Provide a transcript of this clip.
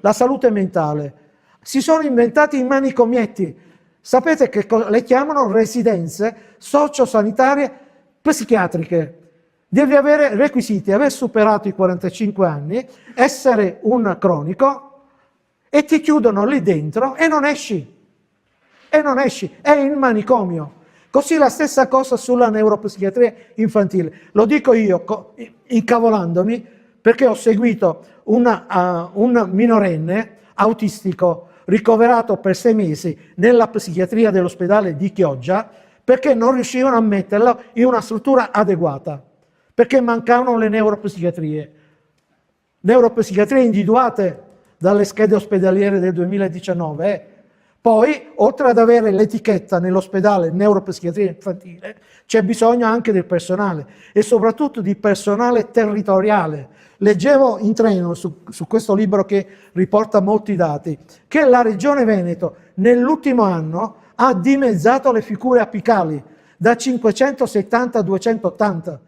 la salute mentale. Si sono inventati i manicomietti. Sapete che le chiamano residenze sociosanitarie psichiatriche. Devi avere requisiti, aver superato i 45 anni, essere un cronico, e ti chiudono lì dentro e non esci. E non esci, è il manicomio. Così la stessa cosa sulla neuropsichiatria infantile. Lo dico io, incavolandomi, perché ho seguito un minorenne autistico ricoverato per 6 mesi nella psichiatria dell'ospedale di Chioggia, perché non riuscivano a metterlo in una struttura adeguata, perché mancavano le neuropsichiatrie individuate dalle schede ospedaliere del 2019. Poi, oltre ad avere l'etichetta nell'ospedale neuropsichiatria infantile, c'è bisogno anche del personale e soprattutto di personale territoriale. Leggevo in treno su questo libro che riporta molti dati, che la Regione Veneto nell'ultimo anno ha dimezzato le figure apicali da 570 a 280.